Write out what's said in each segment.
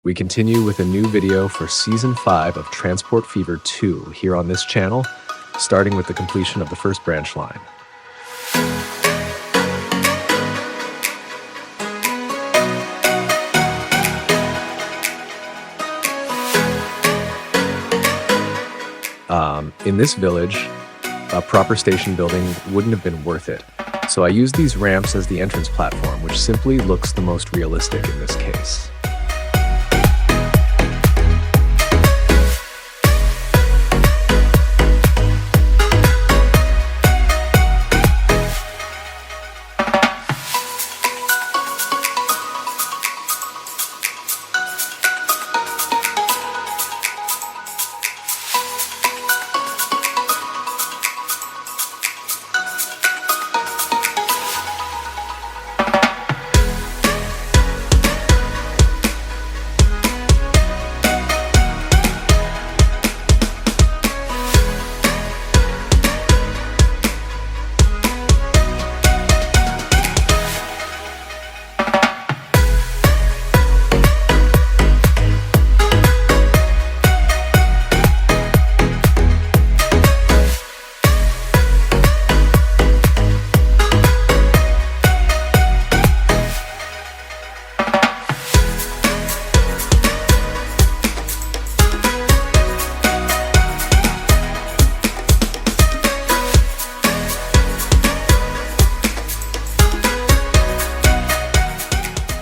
We continue with a new video for Season 5 of Transport Fever 2 here on this channel, starting with the completion of the first branch line. In this village, a proper station building wouldn't have been worth it, so I used these ramps as the entrance platform, which simply looks the most realistic in this case.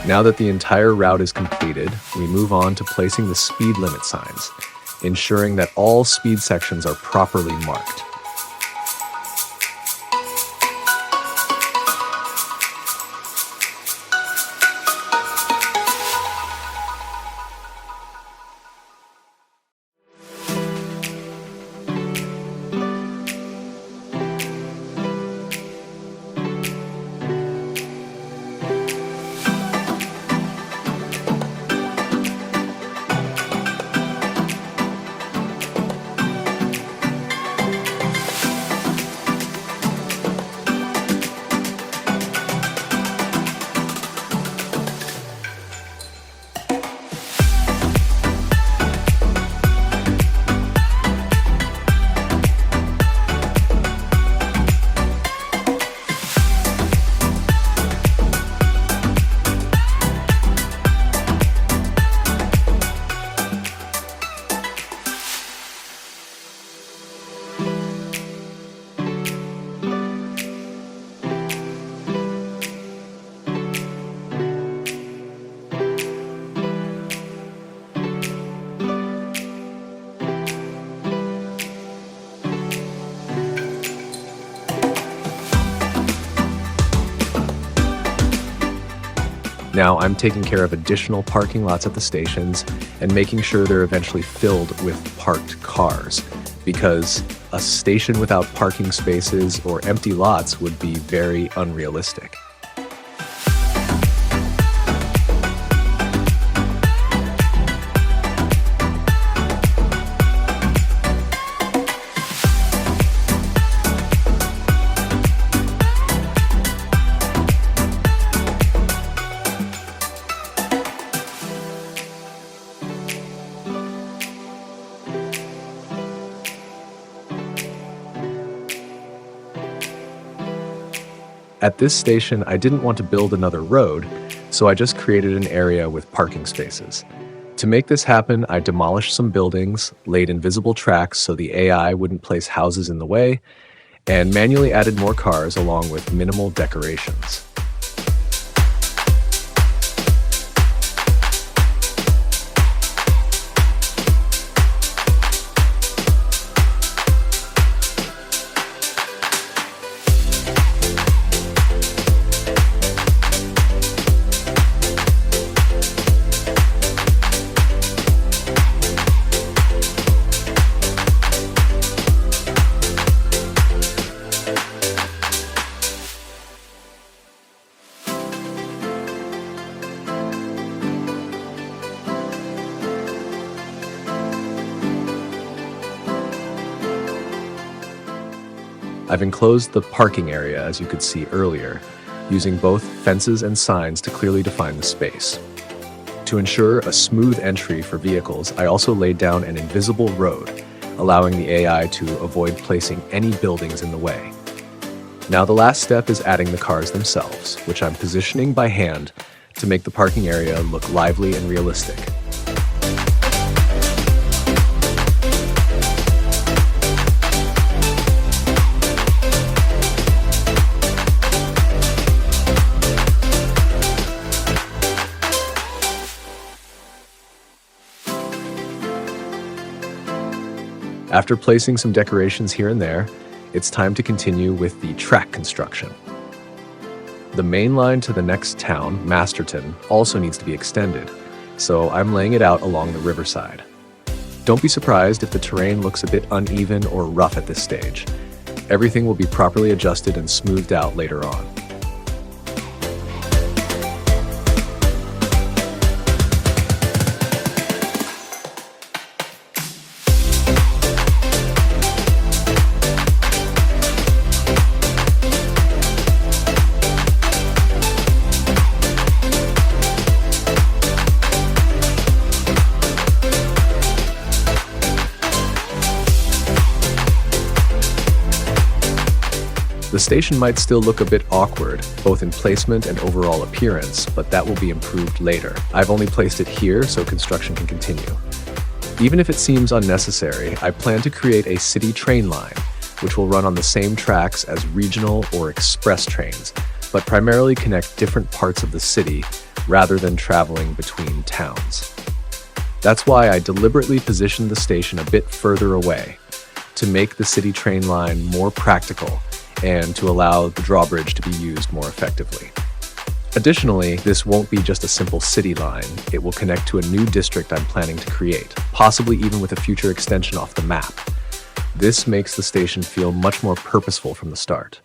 Now that the entire route is completed, we move on to placing the speed limit signs, ensuring that all speed sections are properly marked. Now I'm taking care of additional parking lots at the stations and making sure they're eventually filled with parked cars, because a station without parking spaces or empty lots would be very unrealistic. At this station, I didn't want to build another road, so I just created an area with parking spaces. To make this happen, I demolished some buildings, laid invisible tracks so the AI wouldn't place houses in the way, and manually added more cars along with minimal decorations. I've enclosed the parking area, as you could see earlier, using both fences and signs to clearly define the space. To ensure a smooth entry for vehicles, I also laid down an invisible road, allowing the AI to avoid placing any buildings in the way. Now the last step is adding the cars themselves, which I'm positioning by hand to make the parking area look lively and realistic. After placing some decorations here and there, it's time to continue with the track construction. The main line to the next town, Masterton, also needs to be extended, so I'm laying it out along the riverside. Don't be surprised if the terrain looks a bit uneven or rough at this stage. Everything will be properly adjusted and smoothed out later on. The station might still look a bit awkward, both in placement and overall appearance, but that will be improved later. I've only placed it here so construction can continue. Even if it seems unnecessary, I plan to create a city train line, which will run on the same tracks as regional or express trains, but primarily connect different parts of the city rather than traveling between towns. That's why I deliberately positioned the station a bit further away, to make the city train line more practical and to allow the drawbridge to be used more effectively. Additionally, this won't be just a simple city line. It will connect to a new district I'm planning to create, possibly even with a future extension off the map. This makes the station feel much more purposeful from the start.